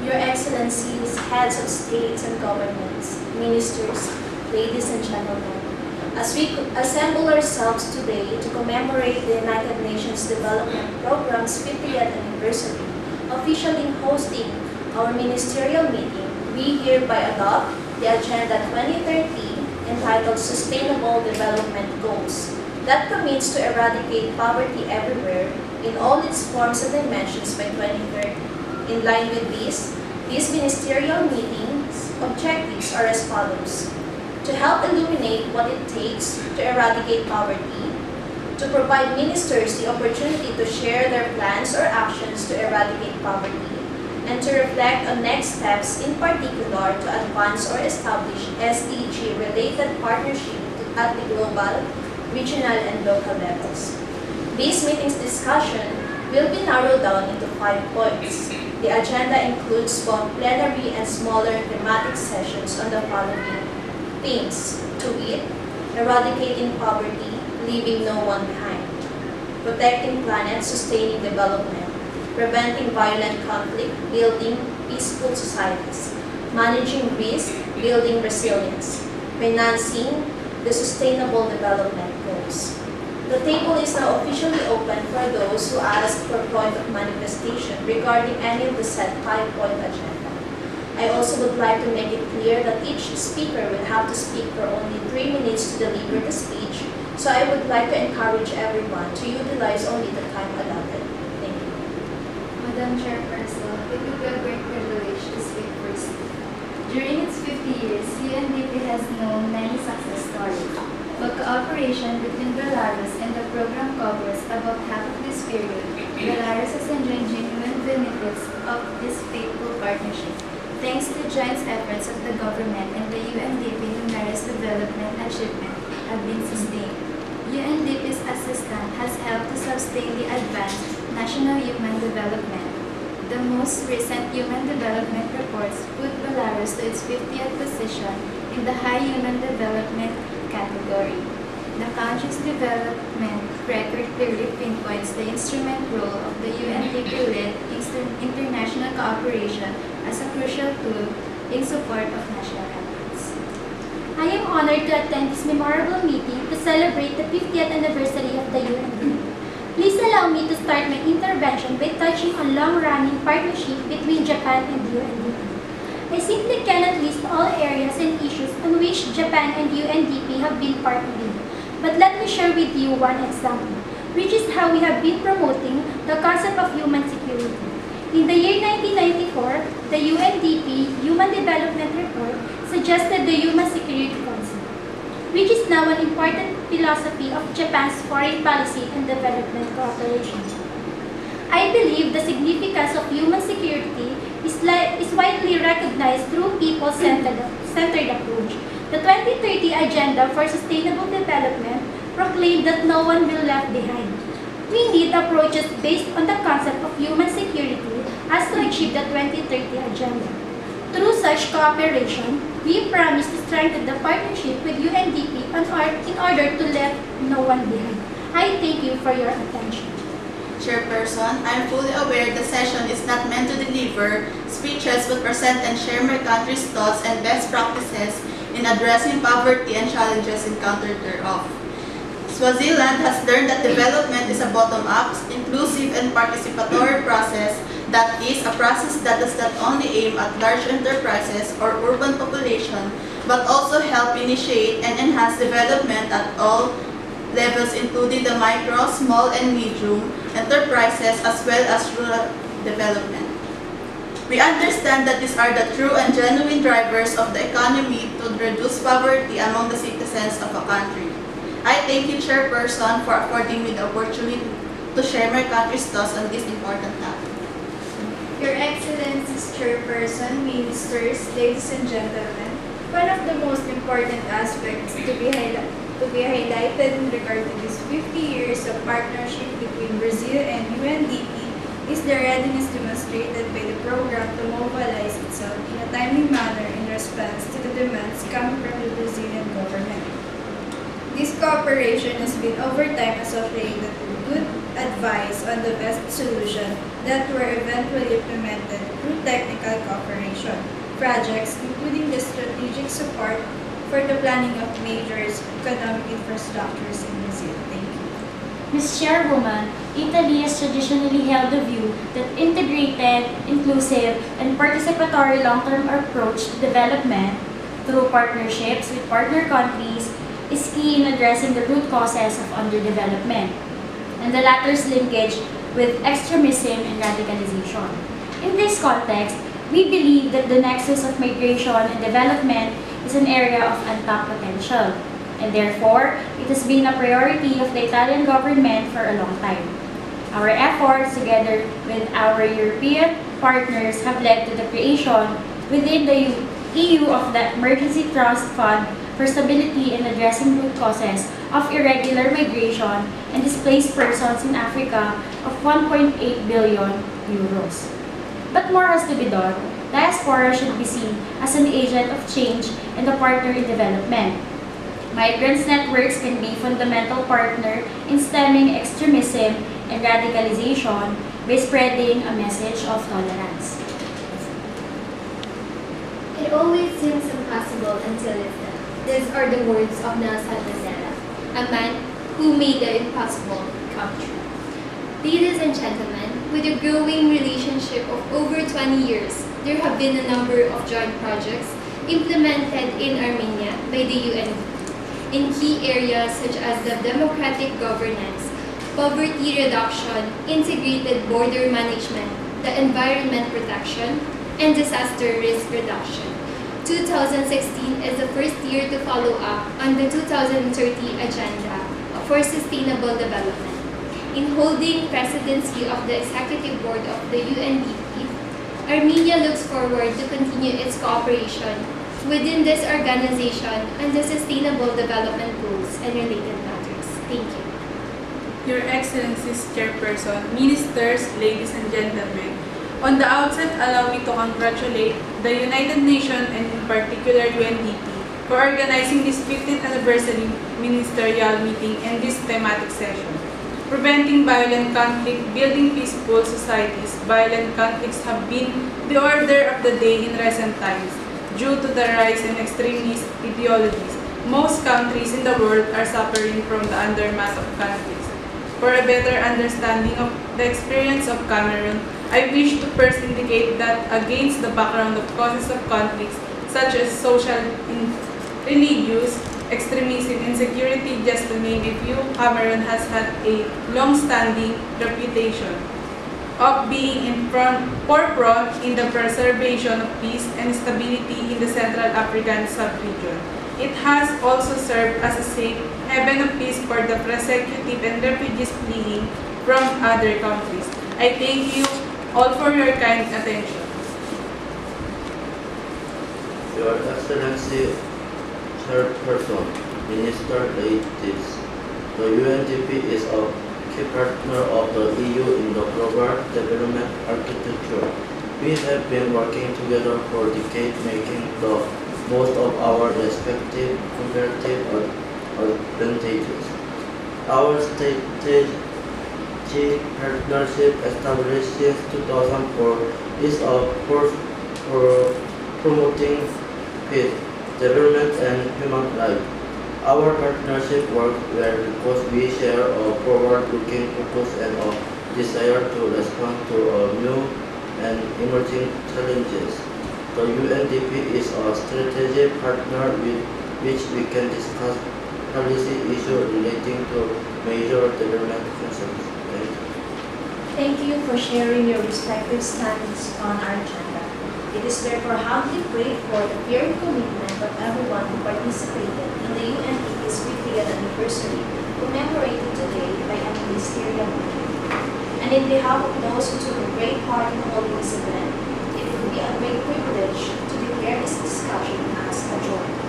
Your Excellencies, heads of states and governments, ministers, ladies and gentlemen, as we assemble ourselves today to commemorate the United Nations Development Programme's 50th anniversary, officially hosting our ministerial meeting, we hereby adopt the Agenda 2030 entitled Sustainable Development Goals that commits to eradicate poverty everywhere in all its forms and dimensions by 2030. In line with this ministerial meeting's objectives are as follows: to help illuminate what it takes to eradicate poverty, to provide ministers the opportunity to share their plans or actions to eradicate poverty, and to reflect on next steps, in particular to advance or establish SDG-related partnership at the global, regional, and local levels. This meeting's discussion will be narrowed down into 5 points. The agenda includes both plenary and smaller thematic sessions on the following themes, to wit, eradicating poverty, leaving no one behind; protecting planet, sustaining development; preventing violent conflict, building peaceful societies; managing risk, building resilience; financing the Sustainable Development Goals. The table is now officially open for those who ask for point of manifestation regarding any of the said 5-point agenda. I also would like to make it clear that each speaker will have to speak for only 3 minutes to deliver the speech, so I would like to encourage everyone to utilize only the time allotted. Thank you. Madam Chairperson, it will be a great privilege to speak first. During its 50 years, UNDP has known many success stories, but cooperation between Belarus and the program covers about half of this period. Belarus has enjoyed genuine benefits of this faithful partnership. Thanks to joint efforts of the government and the UNDP, numerous development achievements have been sustained. UNDP's assistance has helped to sustain the advanced national human development. The most recent human development reports put Belarus to its 50th position in the high human development category. The country's development record clearly pinpoints the instrument role of the UNDP-led international cooperation as a crucial tool in support of national efforts. I am honored to attend this memorable meeting to celebrate the 50th anniversary of the UNDP. Please allow me to start my intervention by touching on long-running partnership between Japan and UNDP. I simply cannot list all areas and issues on which Japan and UNDP have been partnering, but let me share with you one example, which is how we have been promoting the concept of human security. In the year 1994, the UNDP Human Development Report suggested the Human Security Concept, which is now an important philosophy of Japan's foreign policy and development cooperation. I believe the significance of human security is widely recognized through people-centered approach. The 2030 Agenda for Sustainable Development proclaimed that no one will be left behind. We need approaches based on the concept of human security as to achieve the 2030 Agenda. Through such cooperation, we promise to strengthen the partnership with UNDP in order to let no one behind. I thank you for your attention. Chairperson, I am fully aware the session is not meant to deliver speeches but present and share my country's thoughts and best practices in addressing poverty and challenges encountered thereof. Swaziland has learned that development is a bottom-up, inclusive and participatory process that is a process that does not only aim at large enterprises or urban population but also help initiate and enhance development at all levels, including the micro, small, and medium enterprises as well as rural development. We understand that these are the true and genuine drivers of the economy to reduce poverty among the citizens of a country. I thank you, Chairperson, for affording me the opportunity to share my country's thoughts on this important topic. Your Excellencies, Chairperson, Ministers, ladies and gentlemen, one of the most important aspects to be highlighted in regard to this 50 years of partnership between Brazil and UNDP is the readiness demonstrated by the program to mobilize itself in a timely manner in response to the demands coming from the Brazilian government. This cooperation has been over time associated with good advice on the best solution that were eventually implemented through technical cooperation projects, including the strategic support for the planning of major economic infrastructures in Brazil. Thank you. Ms. Chairwoman, Italy has traditionally held the view that integrated, inclusive, and participatory long-term approach to development through partnerships with partner countries is key in addressing the root causes of underdevelopment, and the latter's linkage with extremism and radicalization. In this context, we believe that the nexus of migration and development is an area of untapped potential, and therefore, it has been a priority of the Italian government for a long time. Our efforts, together with our European partners, have led to the creation within the EU of the Emergency Trust Fund for Stability in addressing root causes of irregular migration and displaced persons in Africa of 1.8 billion euros. But more has to be done. Diaspora should be seen as an agent of change and a partner in development. Migrants' networks can be fundamental partner in stemming extremism and radicalization by spreading a message of tolerance. It always seems impossible until it's done. These are the words of Nelson Mandela, a man who made the impossible come true. Ladies and gentlemen, with a growing relationship of over 20 years, there have been a number of joint projects implemented in Armenia by the UNDP in key areas such as the democratic governance, poverty reduction, integrated border management, the environment protection, and disaster risk reduction. 2016 is the first year to follow up on the 2030 Agenda for Sustainable Development. In holding presidency of the Executive Board of the UNDP, Armenia looks forward to continue its cooperation within this organization on the Sustainable Development Goals and related matters. Thank you. Your Excellencies, Chairperson, Ministers, ladies and gentlemen, on the outset, allow me to congratulate the United Nations and in particular UNDP for organizing this 15th anniversary ministerial meeting and this thematic session. Preventing violent conflict, building peaceful societies. Violent conflicts have been the order of the day in recent times due to the rise in extremist ideologies. Most countries in the world are suffering from the undermass of conflicts. For a better understanding of the experience of Cameroon, I wish to first indicate that against the background of causes of conflicts such as social, religious, extremism, insecurity, just to name a few, Cameroon has had a long-standing reputation of being in forefront in the preservation of peace and stability in the Central African sub-region. It has also served as a safe haven of peace for the persecuted and refugees fleeing from other countries. I thank you all for your kind attention. Your Excellency, Chairperson, Minister, ladies, the UNDP is a key partner of the EU in the global development architecture. We have been working together for decades, making the most of our respective comparative advantages. Our strategic partnership established since 2004 is a force for promoting peace, development, and human life. Our partnership works well because we share a forward-looking focus and a desire to respond to new and emerging challenges. The UNDP is a strategic partner with which we can discuss policy issues relating to major development concerns. Thank you for sharing your respective stands on our agenda. It is therefore humbly prayed for the fear and commitment of everyone who participated in the UNDP's 50th anniversary commemorated today by a ministerial meeting. And in behalf of those who took a great part in holding this event, it would be a great privilege to declare this discussion as adjourned.